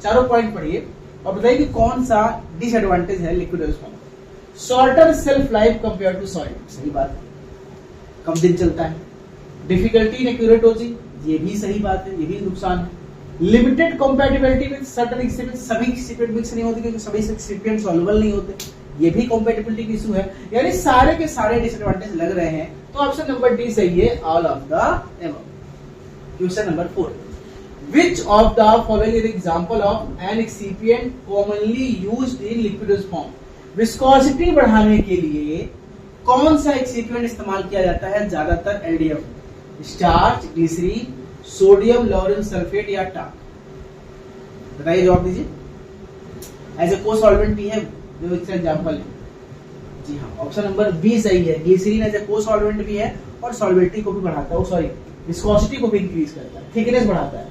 चारों पॉइंट पढ़िए और बताइए कि कौन सा डिसएडवांटेज है liquid dosage form. Shorter shelf life compare to solid, सही बात है, कम दिन चलता है। डिफिकल्टी इन एक्यूरेटोजी, ये भी सही बात है, ये भी नुकसान है। Limited compatibility with certain excipients, सभी एक्सिपिएंट मिक्स नहीं होते क्योंकि सभी एक्सिपिएंट सॉल्युबल नहीं होते, ये भी कंपैटिबिलिटी की इशू है। यानी सारे के सारे डिसएडवांटेज लग रहे हैं, तो ऑप्शन नंबर डी सही है, all of the above. Question number 4, which of the following is example of an excipient commonly used in liquidous form। Viscosity बढ़ाने के लिए कौन सा एक्सिपिएंट इस्तेमाल किया जाता है ज्यादातर LDF? Starch, glycerin, sodium lauryl sulphate या टाक? बताइए, जवाब दीजिए। एज ए को सॉल्वेंट भी है, जो इसका एग्जांपल है। जी हाँ, ऑप्शन नंबर बी सही है। ग्लिसरीन एज ए को सॉल्वेंट भी है और सॉल्वेंटी को भी बढ़ाता है, सॉरी विस्कोसिटी को भी इंक्रीज करता है, थिकनेस बढ़ाता है।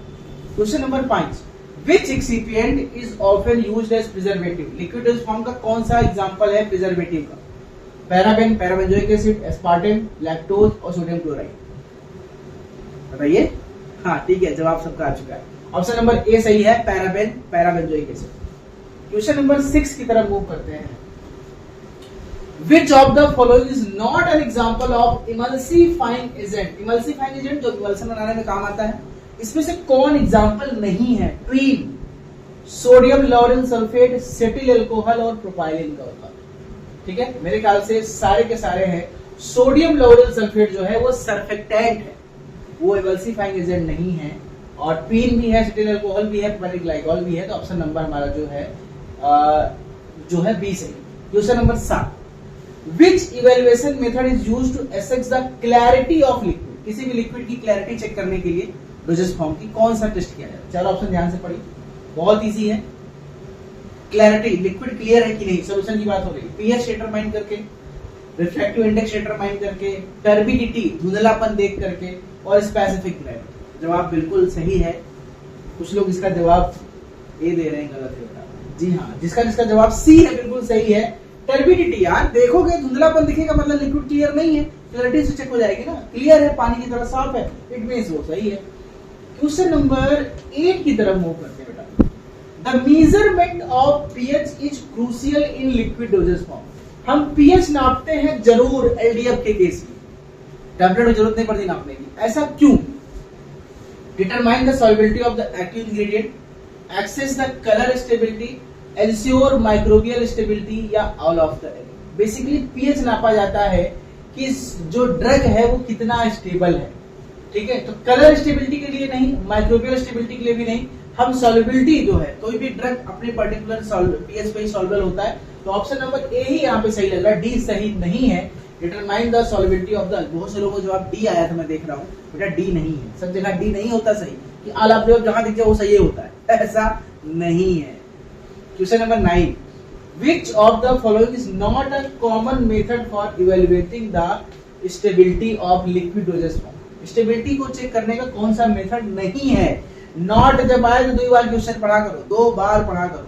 Question number 5, which excipient is often used as preservative? Liquid dosage form का कौन सा एग्जांपल है प्रिजर्वेटिव का? Paraben, parabenzoic acid, aspartame, lactose और सोडियम क्लोराइड। बताइए। हाँ ठीक है, जवाब सबका आ चुका है। ऑप्शन नंबर ए सही है, paraben, parabenzoic acid. Question number 6 की तरफ मूव करते हैं। Which of the following is not an example of emulsifying agent? Emulsifying agent जो इमल्सन बनाने में काम आता है, इसमें से कौन एग्जाम्पल नहीं है? Tween, sodium lauryl sulphate, settle alcohol और प्रोपाइलिन का होता है। ठीक है, मेरे ख्याल से सारे के सारे हैं। सोडियम लॉरेल सल्फेट जो है वो सरफेक्टेंट है, वो इमल्सिफाइंग एजेंट नहीं है। और ट्वीन भी है, सेटिल अल्कोहल भी है, प्रोपाइलिन ग्लाइकॉल भी है। तो ऑप्शन नंबर हमारा जो है बी सही। Question number 7, Which evaluation method is used to assess the clarity of liquid? किसी भी लिक्विड की क्लैरिटी चेक करने के लिए डोजेज फॉर्म की कौन सा टेस्ट किया जाए? चारों ऑप्शन ध्यान से पढ़िए, बहुत इजी है। क्लैरिटी, लिक्विड क्लियर है कि नहीं, सोल्यूशन की बात हो रही है। पीएच डिटरमाइन करके, रिफ्रैक्टिव इंडेक्स डिटरमाइन करके, टर्बिडिटी धुंधलापन देख करके, और स्पेसिफिक ग्रेविटी। जवाब बिल्कुल सही है। कुछ लोग इसका जवाब ए दे रहे हैं, गलत है बेटा। जी हाँ, जिसका जवाब सी है बिल्कुल सही है। टर्बिडिटी, यार देखोगे धुंधलापन दिखेगा मतलब लिक्विड क्लियर नहीं है, क्लैरिटी से चेक हो जाएगी ना, क्लियर है, पानी की तरह साफ है, इट मींस वो सही है। क्वेश्चन नंबर 8 की तरफ मूव करते हैं बेटा। The measurement of pH is crucial in liquid dosage form. हम पीएच नापते हैं जरूर एलडीएफ के केस में, टैबलेट में जरूरत नहीं पड़ती नापने की। ऐसा क्यों? Determine the solubility of the active ingredient, assess the colour stability, ensure microbial stability, या all of the above. Basically pH नापा जाता है कि जो ड्रग है वो कितना स्टेबल है। ठीक है, तो कलर स्टेबिलिटी के लिए नहीं, माइक्रोबियल स्टेबिलिटी के लिए भी नहीं, हम सॉल्युबिलिटी जो है, कोई भी ड्रग अपने पर्टिकुलर पीएच पे ही सॉल्युबल होता है। तो ऑप्शन नंबर ए ही यहाँ पे सही लग रहा है, डी सही नहीं है। Determine the solubility of the, बहुत से लोगों को जवाब डी आया था, मैं देख रहा हूँ बेटा, डी नहीं है। सब जगह डी नहीं होता सही कि ऑल ऑफ द एबव जहां दिख जाए वो सही होता है, ऐसा नहीं है। Question number 9, which of the following is not a common method for evaluating the stability of liquid dosage form? Stability को चेक करने का कौन सा मेथड नहीं है? नॉट जब आए तो 2 बार क्वेश्चन पढ़ा करो, 2 बार पढ़ा करो।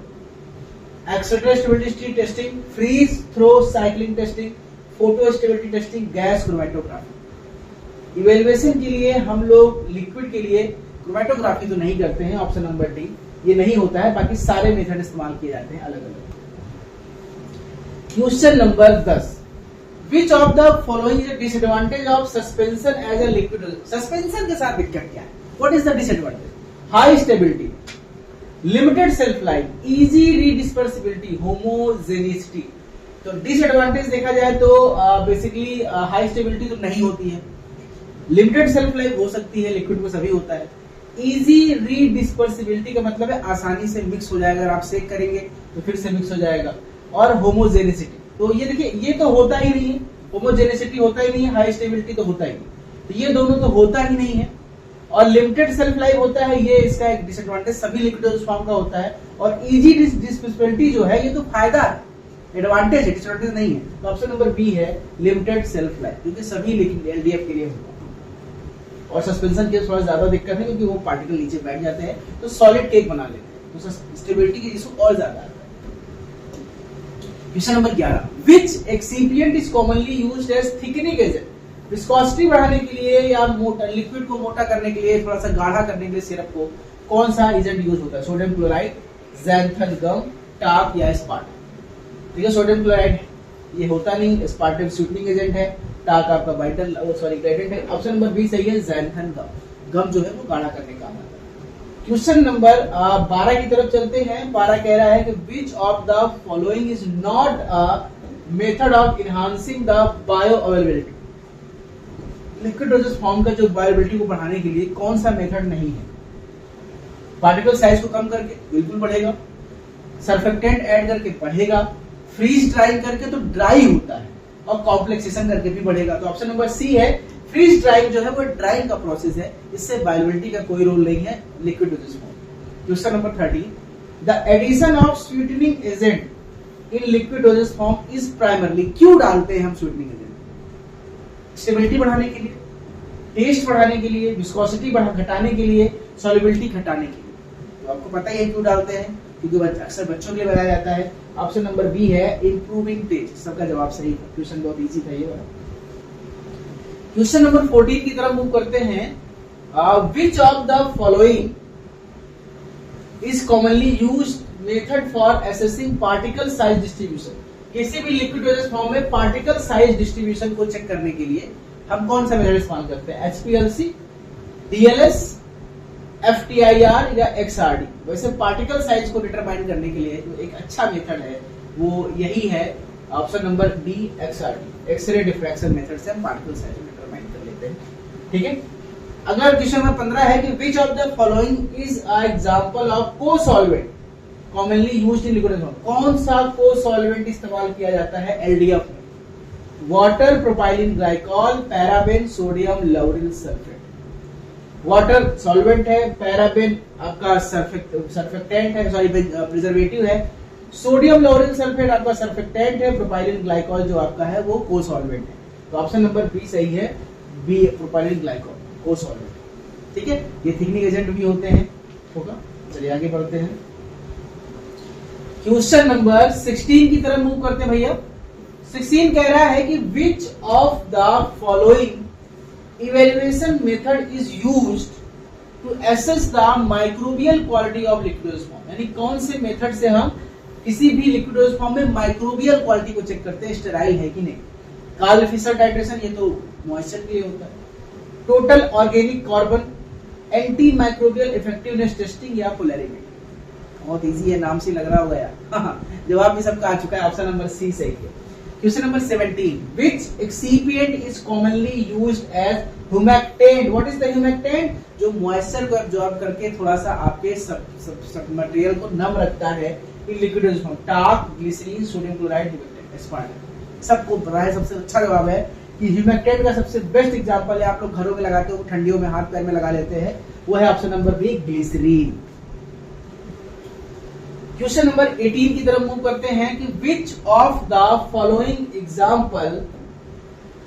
Accelerator stability testing, freeze thaw cycling testing, photo stability testing, gas chromatography. Evaluation के लिए हम लोग लिक्विड के लिए क्रोमैटोग्राफी तो नहीं करते हैं, ऑप्शन नंबर डी, ये नहीं होता है। बाकी सारे मेथड इस्तेमाल किए जाते हैं अलग अलग। Question number 10, which of the following is disadvantage of suspension as a liquid? Suspension के साथ दिक्कत क्या है? What is the disadvantage? High stability, limited shelf life, easy redispersibility, homogeneity. तो डिसएडवांटेज देखा जाए तो बेसिकली हाई स्टेबिलिटी तो नहीं होती है, लिमिटेड शेल्फ लाइफ हो सकती है, लिक्विड में सभी होता है। इजी रीडिस्पर्सिबिलिटी का मतलब है आसानी से मिक्स हो जाएगा, अगर आप सेक करेंगे तो फिर से मिक्स हो जाएगा। और होमोजेनिसिटी, तो ये देखिए ये तो होता ही नहीं है, होमोजेनिसिटी होता ही नहीं है, हाई स्टेबिलिटी तो होता ही नहीं, तो ये दोनों तो होता ही नहीं है। और लिमिटेड सेल्फ लाइफ होता है, ये इसका एक डिसएडवांटेज सभी लिक्विड फॉर्म का होता है। और इजी डिस्पर्सिबिलिटी जो है ये तो फायदा है, एडवांटेज है, डिसएडवांटेज नहीं है। तो ऑप्शन नंबर बी है लिमिटेड सेल्फ लाइफ, क्योंकि सभी एलडीएफ के लिए होगा। और सस्पेंशन के थोड़ा ज्यादा दिक्कत है क्योंकि वो पार्टिकल नीचे बैठ जाते हैं तो सॉलिड केक बना लेते हैं, तो स्टेबिलिटी की इशू और ज्यादा आता है। Question number 11, which excipient is commonly used as thickening agent? Viscosity बढ़ाने के लिए या मोटा लिक्विड को मोटा करने के लिए, थोड़ा सा गाढ़ा करने के लिए सिरप को कौन सा एजेंट यूज होता है? सोडियम क्लोराइड, ज़ैंथन गम, टाप या स्पार्टम। ठीक है, सोडियम क्लोराइड ये होता नहीं, स्पार्टम स्वीटनिंग एजेंट है, टाक आपका वाइटल ग्रेडेंट है। ऑप्शन नंबर बी सही है, ज़ैंथन गम जो है वो गाढ़ा करने का आता है। क्वेश्चन नंबर 12 की तरफ चलते हैं। 12 कह रहा है कि which of the following is not a method of enhancing the bio availability? Liquid dosage form का जो बायोअवेलेबिलिटी को बढ़ाने के लिए कौन सा मेथड नहीं है? पार्टिकल साइज को कम करके बिल्कुल बढ़ेगा, सरफेक्टेंट ऐड करके बढ़ेगा, फ्रीज ड्राई करके तो ड्राई होता है, और कॉम्प्लेक्सेशन करके भी बढ़ेगा। तो ऑप्शन नंबर सी है, फ्रीज ड्राइंग जो है वो ड्राइंग का प्रोसेस है, इससे बायोअवेलेबिलिटी का कोई रोल नहीं है liquid dosage form. Question number 30, the addition of sweetening agent in liquid dosage form is primarily, क्यों डालते हैं हम स्वीटनिंग एजेंट? स्टेबिलिटी बढ़ाने के लिए, टेस्ट बढ़ाने के लिए, विस्कोसिटी घटाने के लिए, सॉल्युबिलिटी घटाने के लिए। तो आपको पता ही है क्यों डालते हैं, क्योंकि अक्सर बच्चों के लिए बनाया जाता है। ऑप्शन नंबर बी है इंप्रूविंग टेस्ट, सबका जवाब सही है। क्वेश्चन बहुत इजी था ये वाला। क्वेश्चन नंबर 14 की तरफ मूव करते हैं। विच of the following is commonly used method for assessing particle size distribution. किसी भी लिक्विड डोसेज फॉर्म में पार्टिकल साइज डिस्ट्रीब्यूशन को चेक करने के लिए हम कौन सा मेथड इस्तेमाल करते हैं? HPLC, DLS, FTIR या XRD। वैसे पार्टिकल साइज को डिटरमाइन करने के लिए जो एक अच्छा मेथड है वो यही है, option number D, XRD, X-ray diffraction method से हम पार्टिकल साइज को डिटरमाइन कर लेते हैं। ठीक है। अगर क्वेश्चन नंबर 15 है कि which of the following is a example of co solvent commonly used in liquid form. कौन सा को सॉल्वेंट इस्तेमाल किया जाता है LDF में? Water, propylene glycol, paraben, sodium lauryl sulphate. Water solvent है, पैराबेन आपका सर्फेक्टेंट है, सॉरी प्रिजर्वेटिव है, सोडियम लॉरेल सल्फेट आपका सर्फेक्टेंट है, प्रोपाइलिन ग्लाइकॉल जो आपका है वो को सॉल्वेंट है। तो ऑप्शन नंबर बी सही है, बी प्रोपाइलिन ग्लाइकॉल को सॉल्वेंट। ठीक है, ये थिकनिंग एजेंट भी होते हैं, होगा। चलिए आगे बढ़ते हैं। क्वेश्चन नंबर 16 की तरफ मूव करते हैं भैया। 16 कह रहा है कि which of the following evaluation method is used to assess the microbial quality of liquid dosage form. यानी कौन से मेथड से हम किसी भी लिक्विडोज फॉर्म में माइक्रोबियल क्वालिटी को चेक करते हैं, स्टेराइल है कि नहीं। कार्ल फिशर टाइट्रेशन, ये तो मॉइस्चर के लिए होता है। Total organic carbon, anti microbial effectiveness testing या पोलैरिटी। बहुत इजी है, नाम से लग रहा होगा यार। जवाब भी सबका आ चुका है, ऑप्शन नंबर सी सही है। Question number 17, which excipient is commonly used as humectant. What is the humectant? जो मॉइस्चर को एब्जॉर्ब करके थोड़ा सा आपके सब मटेरियल को नम रखता है in liquid form. Talc, glycerin, sodium chloride, humectant, aspartate. सबको पता है, सबसे अच्छा जवाब है कि ह्यूमेक्टेंट का सबसे बेस्ट एग्जांपल है, आप लोग घरों में लगाते हो, ठंडियों में हाथ पैर में लगा लेते हैं, वो है option number B, glycerin. Question number 18 की तरफ मूव करते हैं कि which of the following example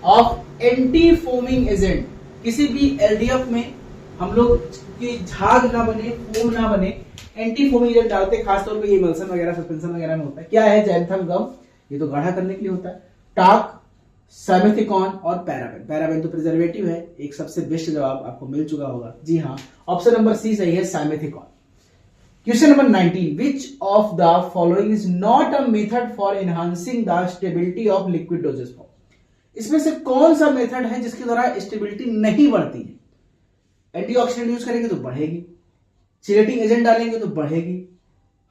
of anti foaming agent. किसी भी LDF में हम लोग की झाग ना बने, फोम ना बने, एंटी फोमिंग एजेंट डालते हैं, खासतौर पे ये इमल्सन वगैरह, सस्पेंशन वगैरह में होता है। क्या है? जैंथम गम, ये तो गाढ़ा करने के लिए होता है। टार्क, साइमेथिकॉन और पैराबेन। पैराबेन तो प्रिजर्वेटिव है। एक सबसे बेस्ट जवाब आपको मिल चुका होगा, जी हाँ, ऑप्शन नंबर सी सही है, simethicone. Question number 19, which of the following is not a method for enhancing the stability of liquid dosage form. इसमें से कौन सा मेथड है जिसके द्वारा स्टेबिलिटी नहीं बढ़ती है? एंटीऑक्सीडेंट यूज करेंगे तो बढ़ेगी, चिलेटिंग एजेंट डालेंगे तो बढ़ेगी,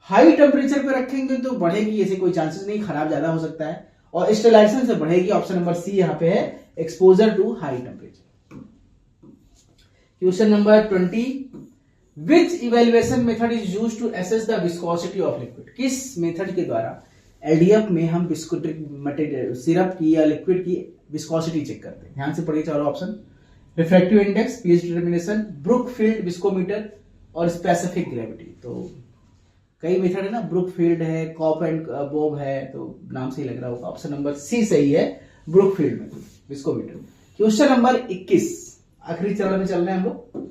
हाई टेम्परेचर पे रखेंगे तो बढ़ेगी, ऐसे कोई चांसेस नहीं, खराब ज्यादा हो सकता है, और स्टेलाइजेशन से बढ़ेगी। ऑप्शन नंबर सी यहां पे है, exposure to high temperature. Question number 20, which evaluation method is used to assess the viscosity of liquid. किस मेथड के द्वारा LDF में हम मटेरियल सिरप की या लिक्विड की विस्कोसिटी चेक करते हैं? ध्यान से पढ़िए चारों option. Refractive index, pH determination, Brookfield viscometer और स्पेसिफिक ग्रेविटी। तो कई मेथड है ना, ब्रुकफील्ड है, कॉप एंड बॉब है, तो नाम से ही लग रहा होगा, ऑप्शन नंबर सी सही है, Brookfield method, viscometer. Question number 21, आखिरी चरण में चल रहे हैं हम लोग।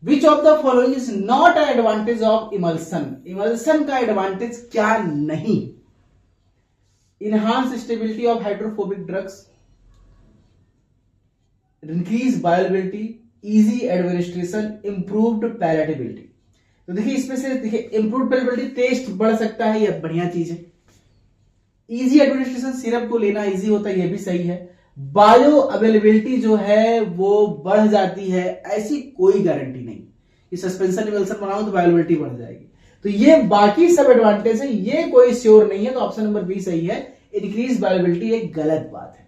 विच of the following is not an advantage of emulsion. Emulsion का एडवांटेज क्या नहीं? Enhance stability of hydrophobic drugs, increase bioavailability, easy administration, improved palatability. तो देखिए इसमें से देखिए इंप्रूव्ड पैलेटेबिलिटी, टेस्ट बढ़ सकता है, यह बढ़िया चीज है। इजी एडमिनिस्ट्रेशन, सिरप को लेना इजी होता है, यह भी सही है। बायो अवेलेबिलिटी जो है वो बढ़ जाती है, ऐसी कोई गारंटी नहीं कि सस्पेंशन इमल्सन बनाओ तो बायोअवेलेबिलिटी बढ़ जाएगी। तो ये बाकी सब एडवांटेज है, ये कोई श्योर नहीं है, तो ऑप्शन नंबर बी सही है, इंक्रीज बायोअवेलेबिलिटी एक गलत बात है।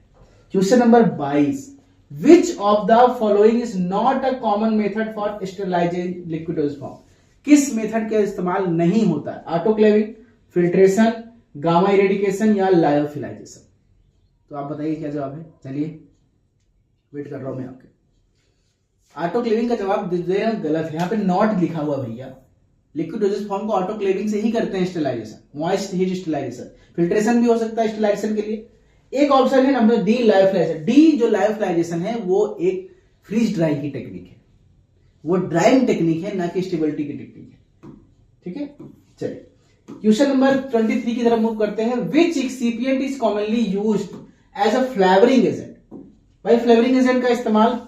Question number 22, which of the following is not a common method for sterilising liquid dosage form. किस मेथड का इस्तेमाल नहीं होता है? ऑटोक्लेविंग, फिल्ट्रेशन, गामा इरेडिकेशन या लायोफिलाइजेशन। तो आप बताइए क्या जवाब है? चलिए वेट कर रहा हूं मैं आपके। ऑटोक्लेविंग का जवाब दे गलत है, यहां पे नॉट लिखा हुआ भैया। लिक्विड डोसेज फॉर्म को ऑटोक्लेविंग से ही करते हैं sterilisation, moist heat sterilisation. Filtration भी हो सकता है स्टेरिलाइजेशन के लिए। एक ऑप्शन है नंबर डी, लायोफिलाइजेशन। डी जो लायोफिलाइजेशन है वो एक फ्रीज ड्राइंग की टेक्निक है, वो ड्राइंग टेक्निक है, ना कि स्टेबिलिटी की टेक्निक है। ठीक है, चलिए क्वेश्चन नंबर 23 की तरफ मूव करते हैं। Which excipient is commonly used as a flavouring agent? भाई फ्लेवरिंग एजेंट का इस्तेमाल,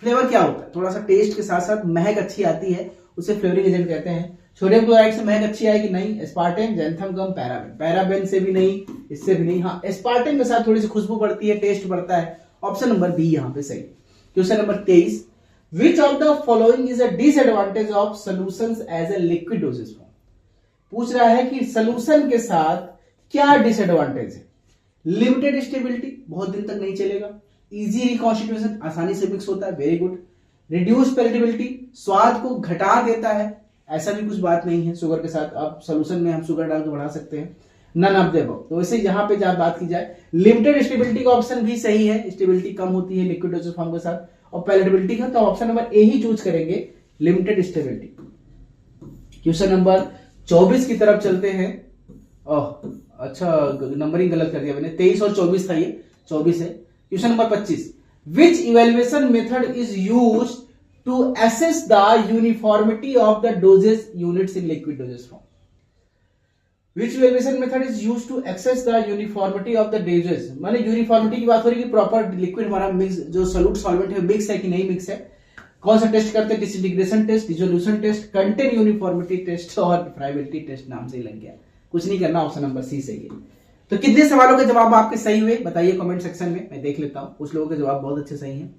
फ्लेवर क्या होता है, थोड़ा सा टेस्ट के साथ साथ महक अच्छी आती है, उसे फ्लेवरिंग एजेंट कहते हैं। सोडियम क्लोराइड से महक अच्छी आएगी? नहीं। एस्पार्टेम, जेंथम गम, पैराबेन, पैराबेन से भी नहीं, इससे भी नहीं। हाँ, एस्पार्टेम के साथ थोड़ी सी खुशबू बढ़ती है, टेस्ट बढ़ता है। ऑप्शन नंबर बी यहां पे सही। Question number 23, which of the following is a disadvantage of solutions as a liquid dosage form? पूछ रहा है कि सोल्यूशन के साथ क्या डिसएडवांटेज है। लिमिटेड स्टेबिलिटी, बहुत दिन तक नहीं चलेगा। इजी रिकॉन्स्टिट्यूशन, आसानी से मिक्स होता है, वेरी गुड। रिड्यूस पेलेटेबिलिटी, स्वाद को घटा देता है, ऐसा भी कुछ बात नहीं है। शुगर के साथ अब सोल्यूशन में हम शुगर डाल के बढ़ा सकते हैं। None of the above. तो वैसे यहां पे जब बात की जाए, लिमिटेड स्टेबिलिटी का ऑप्शन भी सही है, स्टेबिलिटी कम होती है लिक्विड डोसेज फॉर्म के साथ। और पेलेटेबिलिटी का तो option number A he choose करेंगे, लिमिटेड स्टेबिलिटी। क्वेश्चन नंबर 24 की तरफ चलते हैं। अच्छा, नंबरिंग गलत कर दिया मैंने, 23 और 24 था, ये 24 है। Question number 25, which evaluation method is used to assess the uniformity of the dosage units in liquid dosage form? Which evaluation method is used to assess the uniformity of the dosage? माने uniformity की बात हो रही है कि proper liquid हमारा mix, जो solute solvent है मिक्स है कि नहीं मिक्स है। कौन सा टेस्ट करते हैं? Disintegration test, dissolution test, content uniformity test और फ्राइबिलिटी टेस्ट। नाम से ही लग गया, कुछ नहीं करना, ऑप्शन नंबर सी सही है। तो कितने सवालों के जवाब आपके सही हुए बताइए कमेंट सेक्शन में, मैं देख लेता हूं। कुछ लोगों के जवाब बहुत अच्छे सही हैं।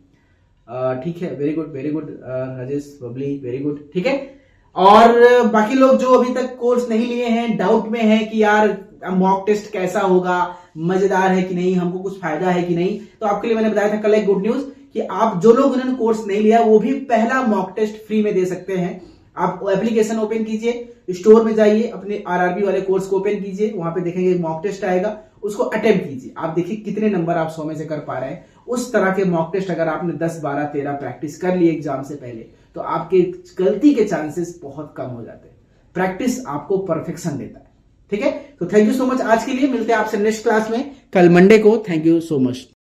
ठीक है, very good Rajesh Babli, very good. ठीक है, और बाकी लोग जो अभी तक कोर्स नहीं लिए हैं, डाउट में है कि यार मॉक टेस्ट कैसा होगा, मजेदार है कि नहीं, हमको कुछ फायदा है कि नहीं, तो आपके लिए मैंने बताया था कल एक गुड न्यूज कि आप जो लोग उन्होंने कोर्स नहीं लिया वो भी पहला मॉक टेस्ट फ्री में दे सकते हैं। आप एप्लीकेशन ओपन कीजिए, स्टोर में जाइए, अपने आरआरबी वाले कोर्स को ओपन कीजिए, वहां पे देखेंगे मॉक टेस्ट आएगा, उसको अटेम्प्ट कीजिए। आप देखिए कितने नंबर आप 100 में से कर पा रहे हैं। उस तरह के मॉक टेस्ट अगर आपने 10, 12, 13 प्रैक्टिस कर लिए एग्जाम से पहले, तो आपके गलती के चांसेस बहुत कम हो जाते हैं। प्रैक्टिस आपको परफेक्शन देता है। ठीक है, तो थैंक यू सो मच। आज के लिए मिलते हैं आपसे नेक्स्ट क्लास में कल मंडे को। Thank you so much.